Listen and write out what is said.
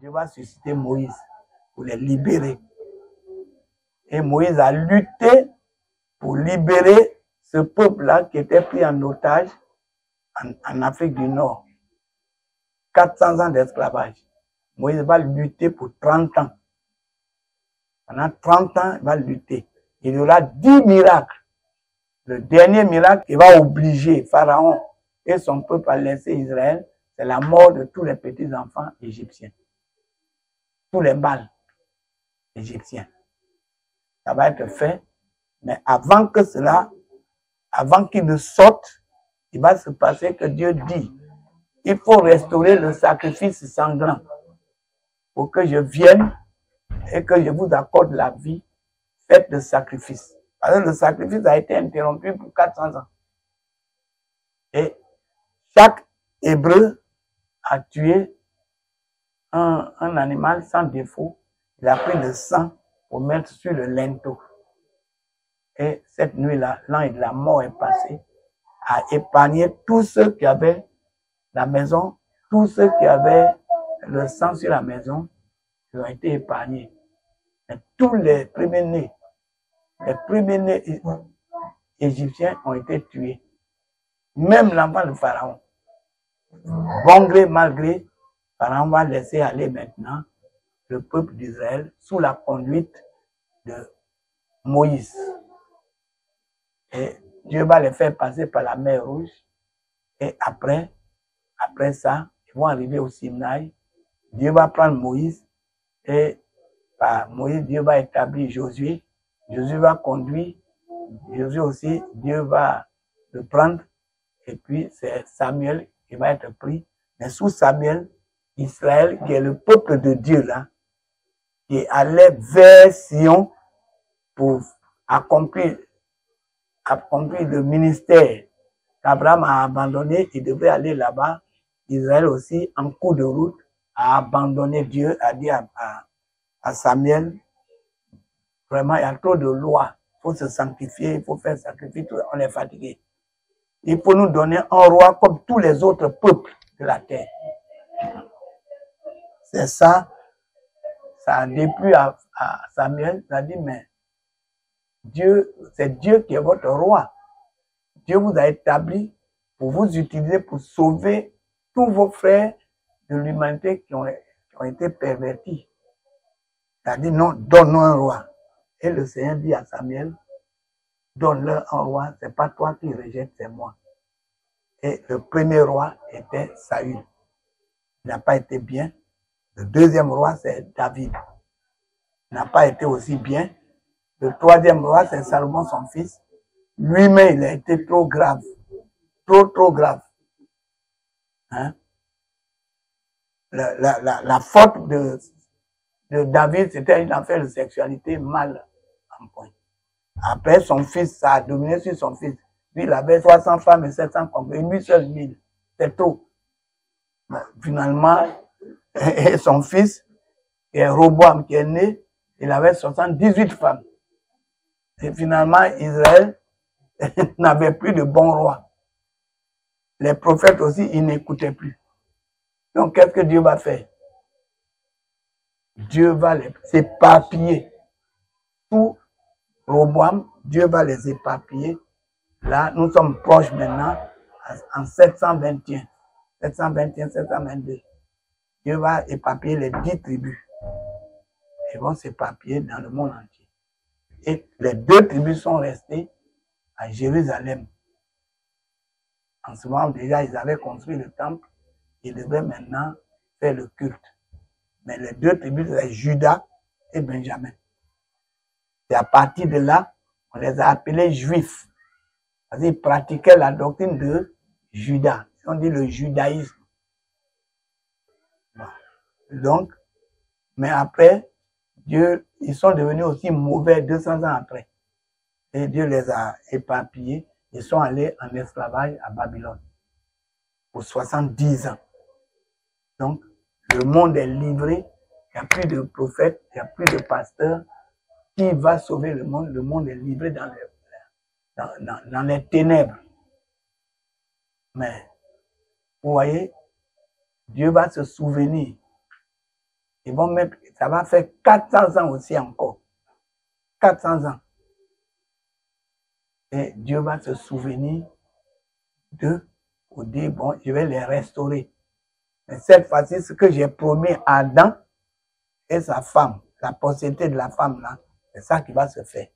Dieu va susciter Moïse pour les libérer. Et Moïse a lutté pour libérer ce peuple-là qui était pris en otage en Afrique du Nord. 400 ans d'esclavage. Moïse va lutter pour 30 ans. Pendant 30 ans, il va lutter. Il y aura 10 miracles. Le dernier miracle qui va obliger Pharaon et son peuple à laisser Israël, c'est la mort de tous les petits enfants égyptiens. Tous les mâles égyptiens. Ça va être fait. Mais avant que cela, avant qu'il ne sorte, il va se passer que Dieu dit, il faut restaurer le sacrifice sanglant pour que je vienne et que je vous accorde la vie. Faites le sacrifice. Parce que le sacrifice a été interrompu pour 400 ans. Et chaque Hébreu a tué un animal sans défaut. Il a pris le sang pour mettre sur le linteau. Et cette nuit-là, l'ange de la mort est passé, a épargné tous ceux qui avaient la maison, tous ceux qui avaient le sang sur la maison, ils ont été épargnés. Et tous les premiers-nés égyptiens ont été tués. Même l'enfant de Pharaon. Bon gré, mal gré, Pharaon va laisser aller maintenant le peuple d'Israël sous la conduite de Moïse. Et Dieu va les faire passer par la mer Rouge. Et après ça, ils vont arriver au Sinaï. Dieu va prendre Moïse. Et par Moïse, Dieu va établir Josué. Josué va conduire. Josué aussi, Dieu va le prendre. Et puis, c'est Samuel qui va être pris. Mais sous Samuel, Israël, qui est le peuple de Dieu là, qui allait vers Sion pour accomplir le ministère qu'Abraham a abandonné, il devait aller là-bas. Israël aussi, en cours de route, a abandonné Dieu, a dit à Samuel, vraiment, il y a trop de lois, il faut se sanctifier, il faut faire sacrifice, on est fatigué. Il faut nous donner un roi comme tous les autres peuples de la terre. C'est ça, ça a déplu à Samuel, il a dit, mais Dieu, c'est Dieu qui est votre roi. Dieu vous a établi pour vous utiliser pour sauver tous vos frères de l'humanité qui ont été pervertis. Il a dit non, donne-nous un roi. Et le Seigneur dit à Samuel, donne-leur un roi, c'est pas toi qui rejettes, c'est moi. Et le premier roi était Saül. Il n'a pas été bien. Le deuxième roi, c'est David. Il n'a pas été aussi bien. Le troisième roi, c'est Salomon, son fils. Lui-même, il a été trop grave. Trop grave. Hein? La faute de David, c'était une affaire de sexualité mal en point. Après, son fils, ça a dominé sur son fils. Lui, il avait 300 femmes et 700 concubines. Lui seul, 1000. C'est trop. Mais finalement, et son fils, qui est Roboam, qui est né, il avait 78 femmes. Et finalement, Israël n'avait plus de bon roi. Les prophètes aussi, ils n'écoutaient plus. Donc, qu'est-ce que Dieu va faire? Dieu va les éparpiller. Tout Roboam, Dieu va les éparpiller. Là, nous sommes proches maintenant, en 721, 722. Dieu va éparpiller les 10 tribus. Ils vont s'éparpiller dans le monde entier. Et les 2 tribus sont restées à Jérusalem. En ce moment, déjà, ils avaient construit le temple. Ils devaient maintenant faire le culte. Mais les 2 tribus, c'est Juda et Benjamin. Et à partir de là, on les a appelés juifs. Parce qu'ils pratiquaient la doctrine de Juda. On dit le judaïsme. Donc, mais après, ils sont devenus aussi mauvais 200 ans après. Et Dieu les a éparpillés. Ils sont allés en esclavage à Babylone pour 70 ans. Donc, le monde est livré. Il n'y a plus de prophètes, il n'y a plus de pasteurs. Qui va sauver le monde? Le monde est livré dans les ténèbres. Mais, vous voyez, Dieu va se souvenir Ils vont mettre, ça va faire 400 ans aussi encore. 400 ans. Et Dieu va se souvenir d'eux pour dire, bon, je vais les restaurer. Mais cette fois-ci, ce que j'ai promis à Adam et sa femme, la postérité de la femme là, c'est ça qui va se faire.